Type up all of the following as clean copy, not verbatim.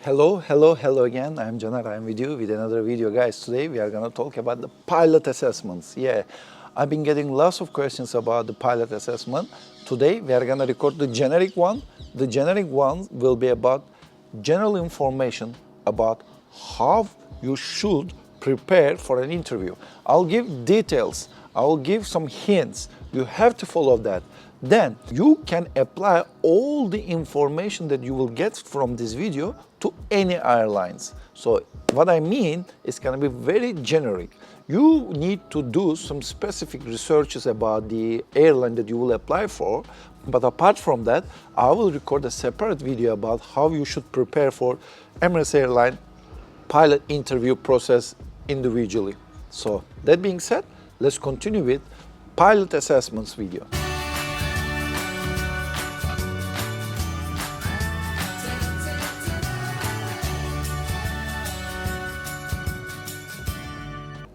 Hello again. I'm Caner. I'm with you with another video, guys. Today we are gonna talk about the pilot assessments. Yeah, I've been getting lots of questions about the pilot assessment. Today we are gonna record the generic one. The generic one will be about general information about how you should prepare for an interview. I'll give details. I'll give some hints. You have to follow that. Then you can apply all the information that you will get from this video to any airlines. So what I mean is going to be very generic. You need to do some specific researches about the airline that you will apply for. But apart from that, I will record a separate video about how you should prepare for Emirates airline pilot interview process individually. So that being said, let's continue with pilot assessments video.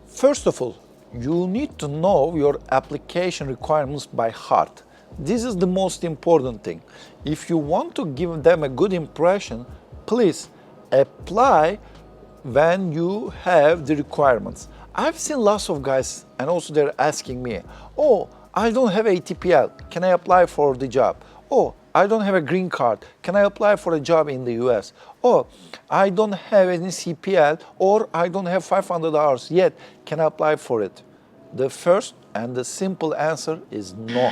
First of all, you need to know your application requirements by heart. This is the most important thing. If you want to give them a good impression, please apply when you have the requirements. I've seen lots of guys, and also they're asking me, oh, I don't have ATPL, can I apply for the job? Oh, I don't have a green card, can I apply for a job in the US? Oh, I don't have any CPL, or I don't have 500 hours yet, can I apply for it? The first and the simple answer is no.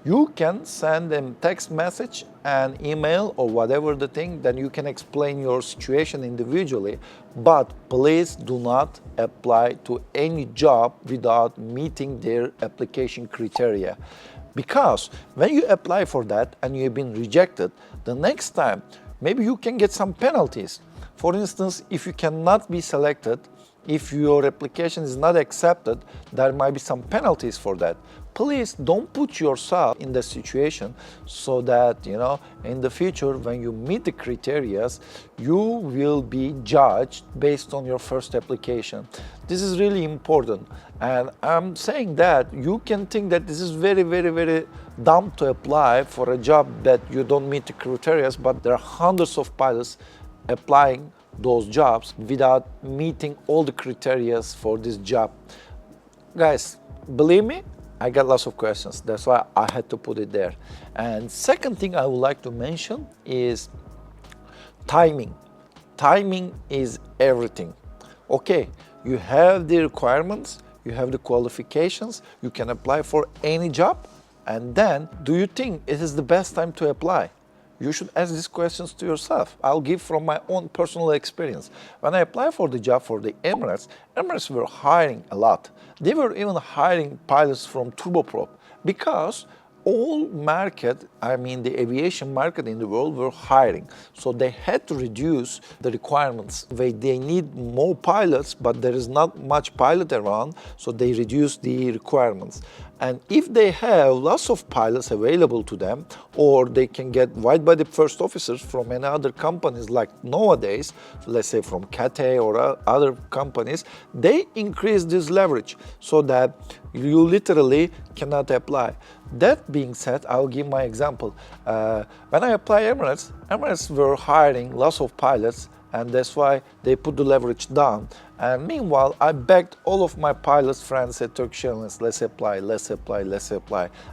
You can send them text message and email or whatever the thing, then you can explain your situation individually, but please do not apply to any job without meeting their application criteria. Because when you apply for that and you have been rejected, the next time maybe you can get some penalties. For instance, if you cannot be selected, if your application is not accepted, there might be some penalties for that. Please don't put yourself in the situation so that, in the future when you meet the criteria, you will be judged based on your first application. This is really important. And I'm saying that you can think that this is very dumb to apply for a job that you don't meet the criteria, but there are hundreds of pilots applying those jobs without meeting all the criteria for this job. Guys, believe me, I got lots of questions. That's why I had to put it there. And second thing I would like to mention is timing. Timing is everything. Okay, you have the requirements, you have the qualifications, you can apply for any job, and then do you think it is the best time to apply? You should ask these questions to yourself. I'll give from my own personal experience. When I applied for the job for the Emirates were hiring a lot. They were even hiring pilots from turboprop because all market, the aviation market in the world were hiring. So they had to reduce the requirements. They need more pilots, but there is not much pilot around, so they reduced the requirements. And if they have lots of pilots available to them, or they can get wide-body first officers from any other companies like nowadays, let's say from Qatar or other companies, they increase this leverage so that you literally cannot apply. That being said, I'll give my example. When I applied Emirates were hiring lots of pilots, and that's why they put the leverage down. And meanwhile, I begged all of my pilots friends at Turkish Airlines, let's apply.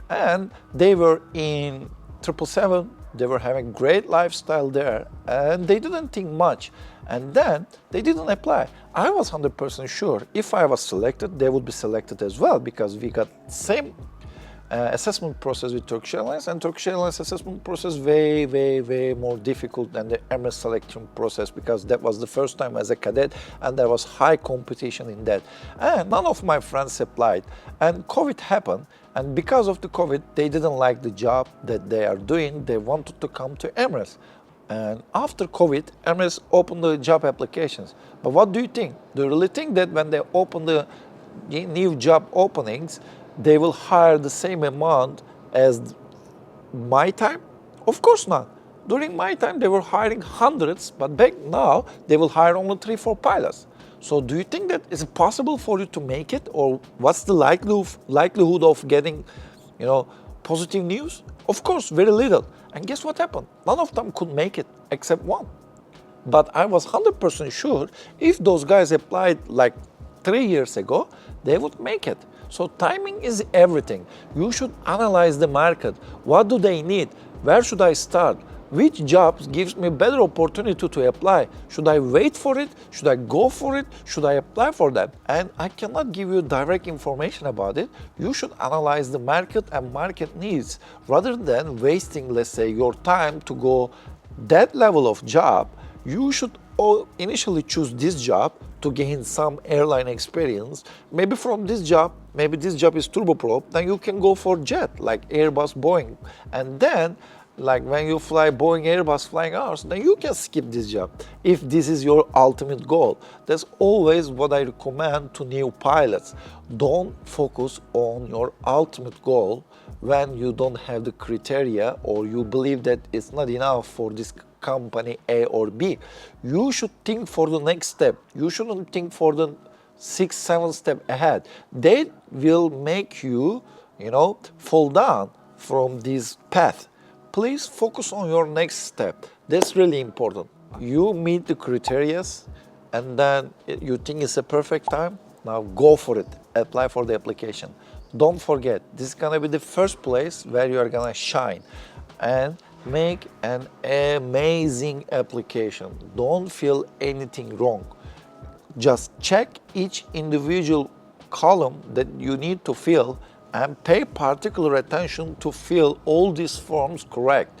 And they were in 777, they were having great lifestyle there, and they didn't think much. And then they didn't apply. I was 100% sure if I was selected, they would be selected as well, because we got same assessment process with Turkish Airlines, and Turkish Airlines assessment process way more difficult than the Emirates selection process, because that was the first time as a cadet and there was high competition in that. And none of my friends applied, and COVID happened, and because of the COVID they didn't like the job that they are doing. They wanted to come to Emirates. And after COVID, Emirates opened the job applications. But what do you think? Do you really think that when they open the new job openings, they will hire the same amount as my time? Of course not. During my time, they were hiring hundreds, but back now, they will hire only 3-4 pilots. So do you think that it's possible for you to make it? Or what's the likelihood of getting, positive news? Of course, very little. And guess what happened? None of them could make it except one. But I was 100% sure if those guys applied like 3 years ago, they would make it. So timing is everything. You should analyze the market. What do they need? Where should I start? Which jobs gives me better opportunity to apply? Should I wait for it? Should I go for it? Should I apply for that? And I cannot give you direct information about it. You should analyze the market and market needs rather than wasting, let's say, your time to go that level of job. You should initially choose this job to gain some airline experience. Maybe from this job, maybe this job is turboprop, then you can go for jet like Airbus, Boeing. And then like when you fly Boeing, Airbus flying hours, then you can skip this job if this is your ultimate goal. That's always what I recommend to new pilots. Don't focus on your ultimate goal when you don't have the criteria or you believe that it's not enough for this company A or B. You should think for the next step. You shouldn't think for the 6-7 step ahead. They will make you, fall down from this path. Please focus on your next step. That's really important. You meet the criteria and then you think it's a perfect time. Now go for it. Apply for the application. Don't forget, this is gonna be the first place where you are gonna shine and make an amazing application. Don't feel anything wrong. Just check each individual column that you need to fill and pay particular attention to fill all these forms correct.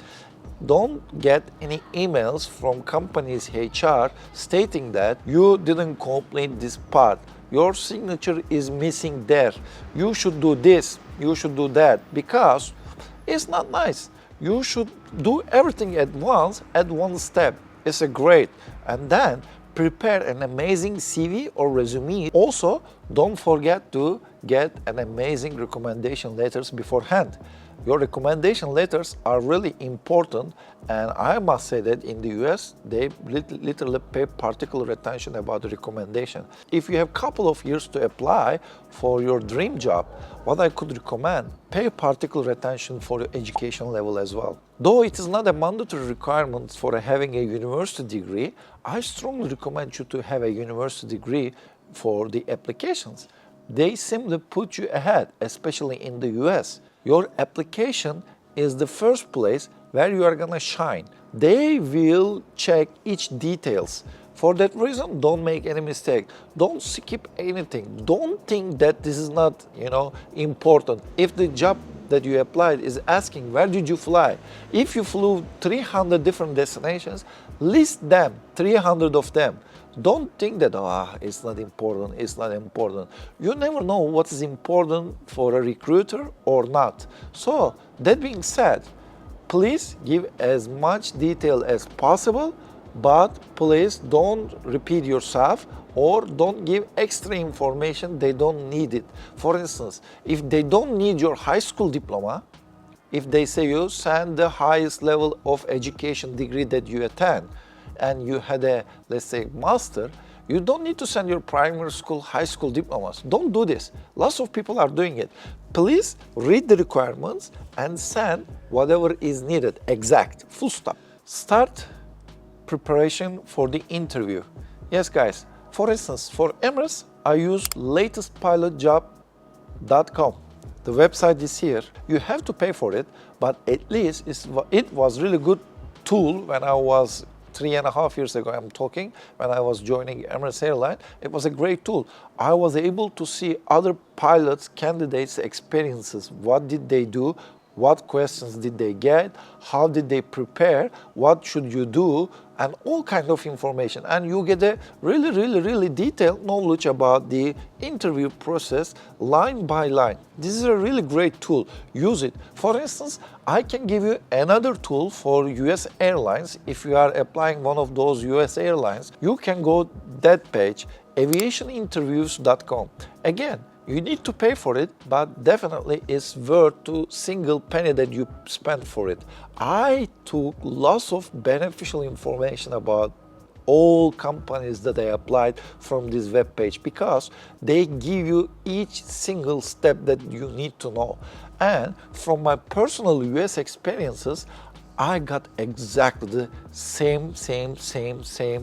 Don't get any emails from company's HR stating that you didn't complete this part. Your signature is missing there. You should do this, you should do that, because it's not nice. You should do everything at once, at one step. It's a great. And then prepare an amazing CV or resume. Also, don't forget to get an amazing recommendation letters beforehand. Your recommendation letters are really important, and I must say that in the US, they literally pay particular attention about the recommendation. If you have a couple of years to apply for your dream job, what I could recommend, pay particular attention for your education level as well. Though it is not a mandatory requirement for having a university degree, I strongly recommend you to have a university degree for the applications. They simply put you ahead, especially in the US. Your application is the first place where you are gonna shine. They will check each details. For that reason, don't make any mistake. Don't skip anything. Don't think that this is not, important. If the job that you applied is asking, where did you fly? If you flew 300 different destinations, list them, 300 of them. Don't think that, it's not important, it's not important. You never know what is important for a recruiter or not. So, that being said, please give as much detail as possible, but please don't repeat yourself or don't give extra information they don't need it. For instance, if they don't need your high school diploma, if they say you send the highest level of education degree that you attend, and you had a, let's say, master, you don't need to send your primary school, high school diplomas. Don't do this. Lots of people are doing it. Please read the requirements and send whatever is needed, exact, full stop. Start preparation for the interview. Yes, guys. For instance, for Emirates, I use latestpilotjob.com. The website is here. You have to pay for it, but at least it was really good tool when I was 3.5 years ago, I'm talking, when I was joining Emirates Airline. It was a great tool. I was able to see other pilots, candidates' experiences. What did they do? What questions did they get? How did they prepare? What should you do? And all kinds of information. And you get a really detailed knowledge about the interview process line by line. This is a really great tool. Use it. For instance, I can give you another tool for US airlines. If you are applying one of those US airlines, you can go that page, aviationinterviews.com. Again, you need to pay for it, but definitely it's worth to single penny that you spend for it. I took lots of beneficial information about all companies that I applied from this web page because they give you each single step that you need to know. And from my personal US experiences, I got exactly the same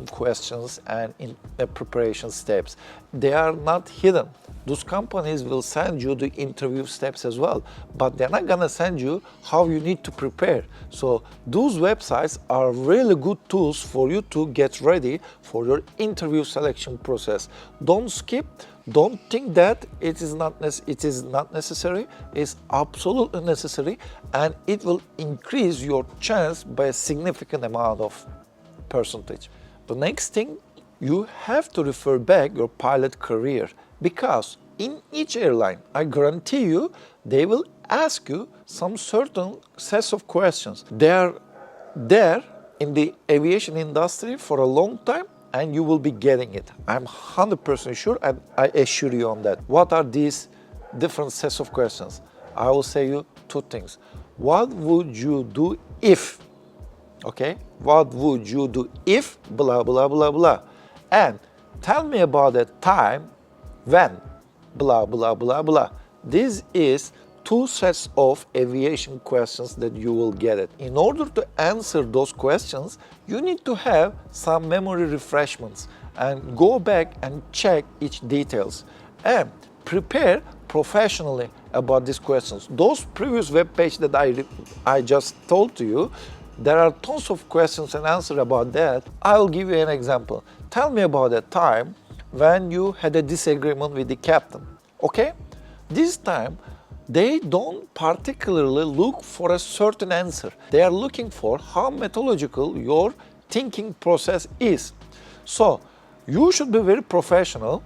questions and in the preparation steps. They are not hidden. Those companies will send you the interview steps as well, but they're not gonna send you how you need to prepare. So those websites are really good tools for you to get ready for your interview selection process. Don't skip. Don't think that it is not necessary. It's absolutely necessary, and it will increase your chance by a significant amount of percentage. The next thing, you have to refer back your pilot career, because in each airline, I guarantee you, they will ask you some certain sets of questions. They are there in the aviation industry for a long time, and you will be getting it. I'm 100% sure, and I assure you on that. What are these different sets of questions? I will say you two things. What would you do if? Okay? What would you do if blah, blah, blah, blah? And tell me about a time when blah, blah, blah, blah. This is two sets of aviation questions that you will get it. In order to answer those questions, you need to have some memory refreshments and go back and check each details and prepare professionally about these questions. Those previous web pages that I just told to you, there are tons of questions and answers about that. I will give you an example. Tell me about a time when you had a disagreement with the captain. Okay? This time, they don't particularly look for a certain answer. They are looking for how methodological your thinking process is. So, you should be very professional.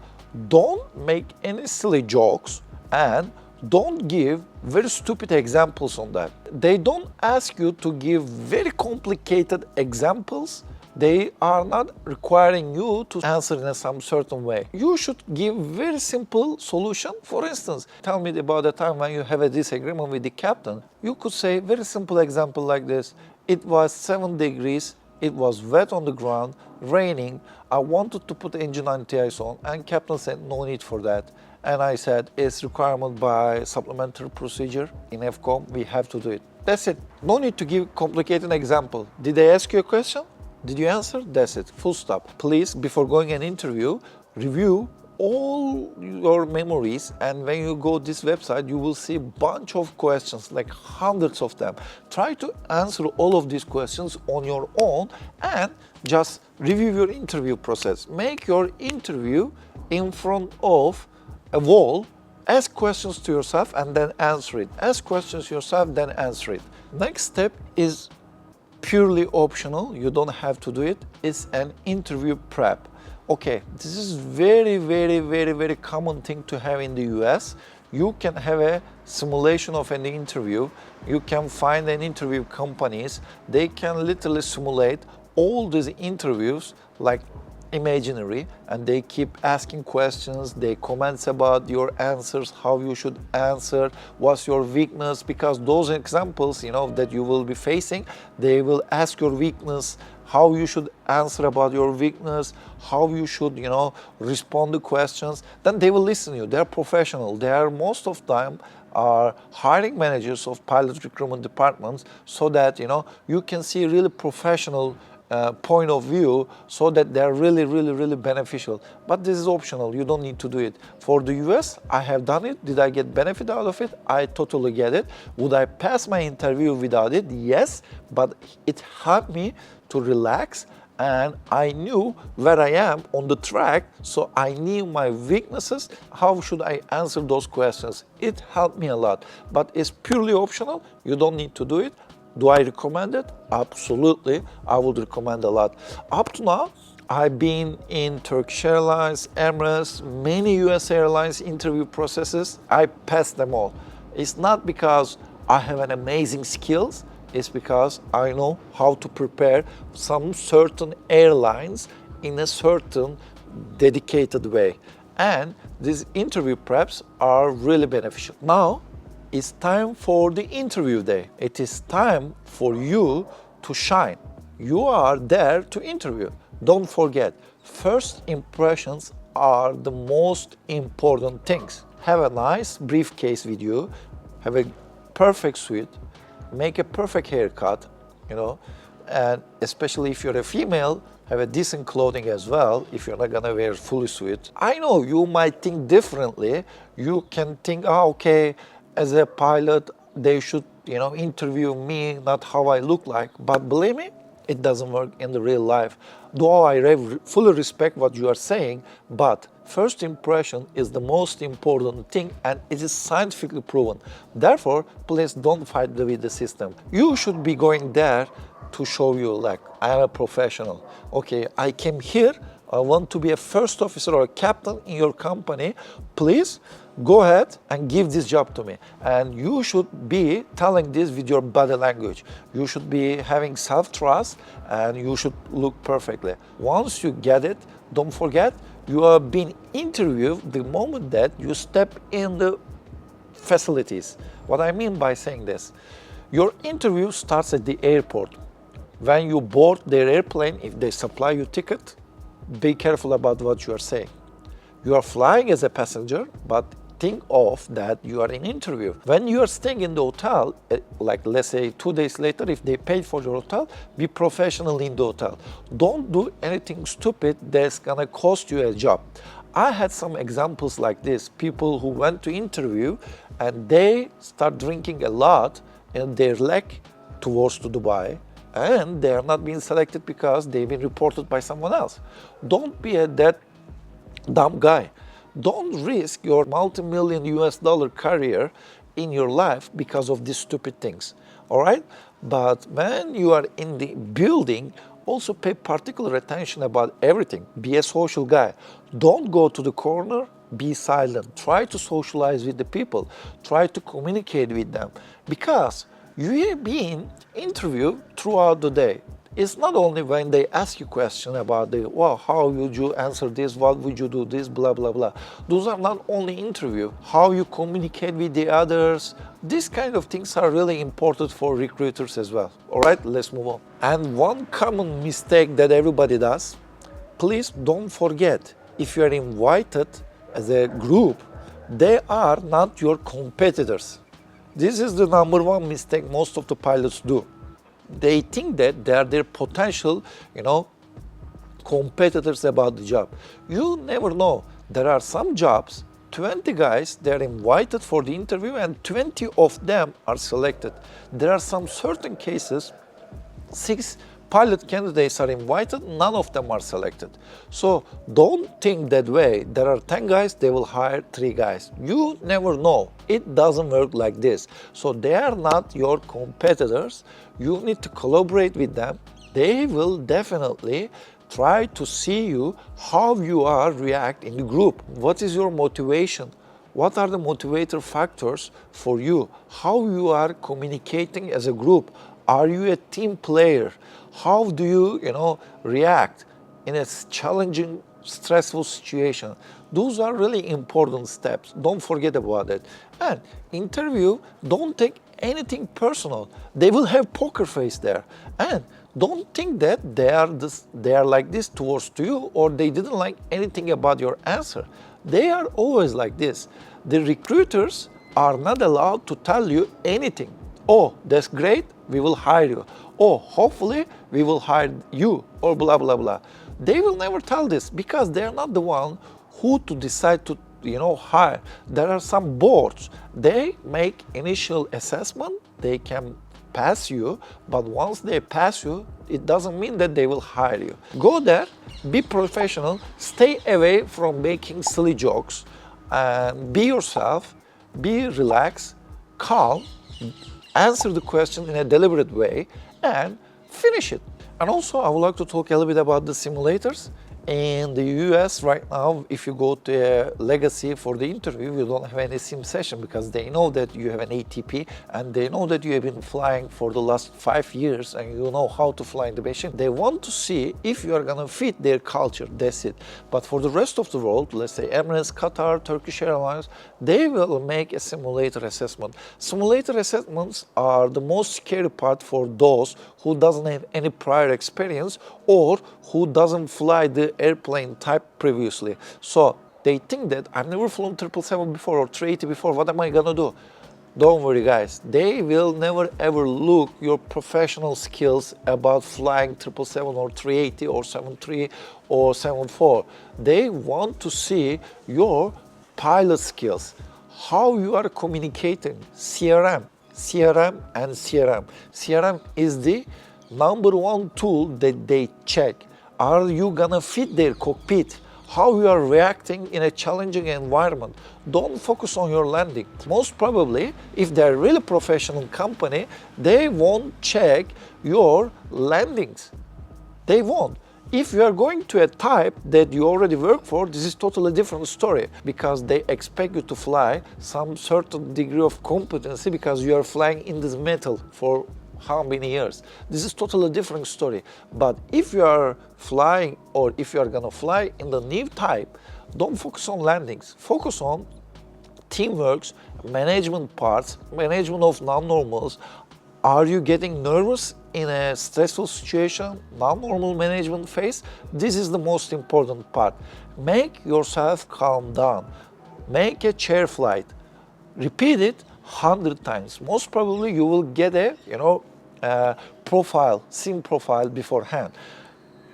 Don't make any silly jokes and don't give very stupid examples on that. They don't ask you to give very complicated examples. They are not requiring you to answer in some certain way. You should give very simple solution. For instance, tell me about the time when you have a disagreement with the captain. You could say very simple example like this. It was 7 degrees, it was wet on the ground, raining. I wanted to put engine anti-ice on, and captain said no need for that. And I said it's requirement by supplementary procedure in FCOM, we have to do it. That's it. No need to give complicated example. Did they ask you a question? Did you answer? That's it. Full stop. Please, before going an interview, review all your memories, and when you go this website, you will see a bunch of questions, like hundreds of them. Try to answer all of these questions on your own and just review your interview process. Make your interview in front of a wall. Ask questions to yourself and then answer it. Ask questions yourself, then answer it. Next step is purely optional. You don't have to do it. It's an interview prep. Okay, this is very common thing to have in the US. You can have a simulation of an interview. You can find an interview companies. They can literally simulate all these interviews like imaginary, and they keep asking questions. They comment about your answers, how you should answer, what's your weakness, because those examples, that you will be facing, they will ask your weakness, how you should answer about your weakness, how you should, respond to questions. Then they will listen to you. They're professional. They are most of the time are hiring managers of pilot recruitment departments, so that you can see really professional point of view, so that they're really beneficial. But this is optional. You don't need to do it. For the US, I have done it. Did I get benefit out of it? I totally get it. Would I pass my interview without it? Yes, but it helped me to relax, and I knew where I am on the track, so I knew my weaknesses. How should I answer those questions? It helped me a lot, but it's purely optional. You don't need to do it. Do I recommend it? Absolutely, I would recommend a lot. Up to now, I've been in Turkish Airlines, Emirates, many US airlines interview processes. I passed them all. It's not because I have an amazing skills, it's because I know how to prepare some certain airlines in a certain dedicated way. And these interview preps are really beneficial. Now, it's time for the interview day. It is time for you to shine. You are there to interview. Don't forget, first impressions are the most important things. Have a nice briefcase with you, have a perfect suit, make a perfect haircut, you know, and especially if you're a female, have a decent clothing as well if you're not gonna wear fully suit. I know you might think differently. You can think, oh, okay, as a pilot, they should, interview me, not how I look like. But believe me, it doesn't work in the real life. Though I fully respect what you are saying, but first impression is the most important thing and it is scientifically proven. Therefore, please don't fight with the system. You should be going there to show you like, I am a professional. Okay, I came here, I want to be a first officer or a captain in your company. Please go ahead and give this job to me. And you should be telling this with your body language. You should be having self-trust and you should look perfectly. Once you get it, don't forget, you are being interviewed the moment that you step in the facilities. What I mean by saying this, your interview starts at the airport. When you board their airplane, if they supply you ticket, be careful about what you are saying. You are flying as a passenger, but think of that you are in interview. When you are staying in the hotel, like let's say 2 days later, if they paid for your hotel, be professional in the hotel. Don't do anything stupid that's gonna cost you a job. I had some examples like this, people who went to interview and they start drinking a lot in their leg towards to Dubai, and they are not being selected because they've been reported by someone else. Don't be that dumb guy. Don't risk your multi-million US dollar career in your life because of these stupid things, all right? But when you are in the building, also pay particular attention about everything. Be a social guy. Don't go to the corner, be silent. Try to socialize with the people. Try to communicate with them because you have been interviewed throughout the day. It's not only when they ask you questions about how would you answer this, what would you do this, blah, blah, blah. Those are not only interview, how you communicate with the others. These kind of things are really important for recruiters as well. All right, let's move on. And one common mistake that everybody does, please don't forget, if you're invited as a group, they are not your competitors. This is the number one mistake most of the pilots do. They think that they are their potential, competitors about the job. You never know. There are some jobs, 20 guys, they're invited for the interview and 20 of them are selected. There are some certain cases, 6 pilot candidates are invited, none of them are selected. So don't think that way. There are 10 guys, they will hire 3 guys. You never know. It doesn't work like this. So they are not your competitors. You need to collaborate with them. They will definitely try to see you, how you are react in the group. What is your motivation? What are the motivator factors for you? How you are communicating as a group? Are you a team player? How do you, react in a challenging, stressful situation? Those are really important steps. Don't forget about it. And interview, don't take anything personal. They will have poker face there. And don't think that they are like this towards you or they didn't like anything about your answer. They are always like this. The recruiters are not allowed to tell you anything. Oh, that's great, we will hire you. Oh, hopefully we will hire you, or blah, blah, blah. They will never tell this because they're not the one who to decide to, hire. There are some boards. They make initial assessment, they can pass you, but once they pass you, it doesn't mean that they will hire you. Go there, be professional, stay away from making silly jokes, and be yourself, be relaxed, calm, answer the question in a deliberate way, and finish it. And also, I would like to talk a little bit about the simulators. In the US right now, if you go to a legacy for the interview, you don't have any sim session because they know that you have an ATP and they know that you have been flying for the last 5 years and you know how to fly in the machine. They want to see if you are gonna fit their culture, that's it. But for the rest of the world, let's say Emirates, Qatar, Turkish Airlines, they will make a simulator assessment. Simulator assessments are the most scary part for those who doesn't have any prior experience or who doesn't fly the airplane type previously. So they think that I've never flown 777 before or 380 before, what am I gonna do? Don't worry guys, they will never ever look your professional skills about flying 777 or 380 or 73 or 74. They want to see your pilot skills, how you are communicating, CRM and CRM. CRM is the number one tool that they check. Are you gonna fit their cockpit? How you are reacting in a challenging environment. Don't focus on your landing. Most probably, if they're a really professional company, they won't check your landings. They won't. If you are going to a type that you already work for, this is totally different story, because they expect you to fly some certain degree of competency because you are flying in this metal for how many years. This is totally different story. But if you are flying, or if you are gonna fly in the new type, don't focus on landings. Focus on teamworks, management parts, management of non-normals. Are you getting nervous in a stressful situation, non-normal management phase? This is the most important part. Make yourself calm down. Make a chair flight. Repeat it 100 times. Most probably you will get a profile, scene profile beforehand.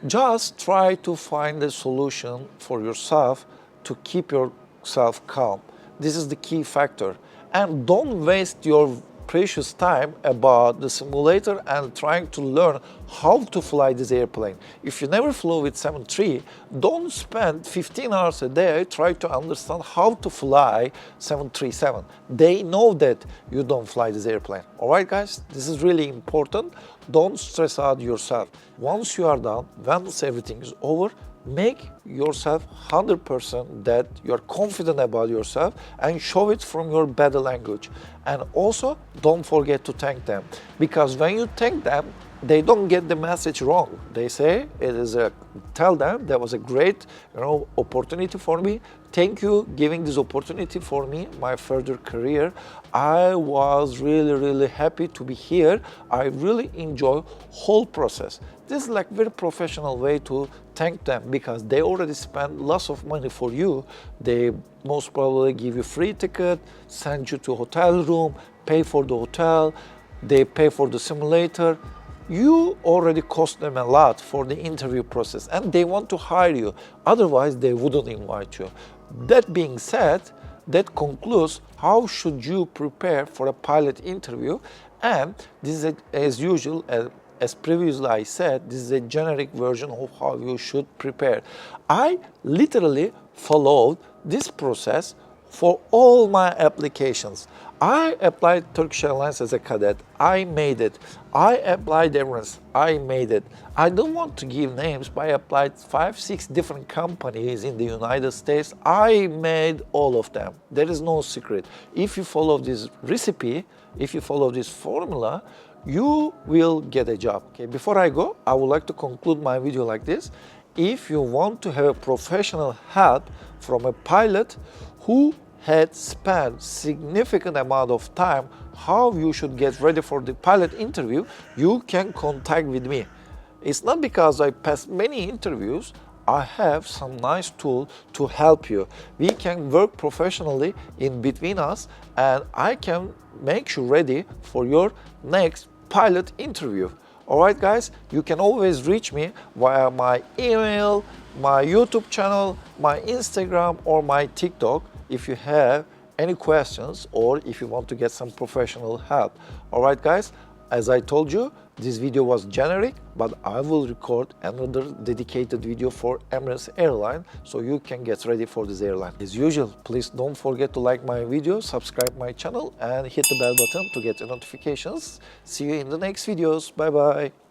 Just try to find a solution for yourself to keep yourself calm. This is the key factor. And don't waste your precious time about the simulator and trying to learn how to fly this airplane. If you never flew with 73, don't spend 15 hours a day trying to understand how to fly 737. They know that you don't fly this airplane. All right, guys, this is really important. Don't stress out yourself. Once you are done, once everything is over, make yourself 100% that you're confident about yourself and show it from your body language. And also, don't forget to thank them, because when you thank them, they don't get the message wrong. They say, tell them that was a great opportunity for me. Thank you giving this opportunity for me, my further career. I was really happy to be here. I really enjoy whole process. This is like very professional way to thank them, because they already spent lots of money for you. They most probably give you free ticket, send you to hotel room, pay for the hotel, they pay for the simulator. You already cost them a lot for the interview process, and they want to hire you. Otherwise, they wouldn't invite you. That being said, that concludes how should you prepare for a pilot interview. And this is, as usual, as previously I said, this is a generic version of how you should prepare. I literally followed this process for all my applications. I applied Turkish Airlines as a cadet. I made it. I applied Emirates. I made it. I don't want to give names, but I applied 5-6 different companies in the United States. I made all of them. There is no secret. If you follow this recipe, if you follow this formula, you will get a job. Okay, before I go, I would like to conclude my video like this. If you want to have a professional help from a pilot who had spent significant amount of time how you should get ready for the pilot interview, you can contact with me. It's not because I passed many interviews. I have some nice tool to help you. We can work professionally in between us, and I can make you ready for your next pilot interview. All right, guys, you can always reach me via my email, my YouTube channel, my Instagram, or my TikTok if you have any questions or if you want to get some professional help. All right, guys, as I told you, this video was generic, but I will record another dedicated video for Emirates Airline so you can get ready for this airline. As usual, please don't forget to like my video, subscribe my channel, and hit the bell button to get the notifications. See you in the next videos. Bye bye.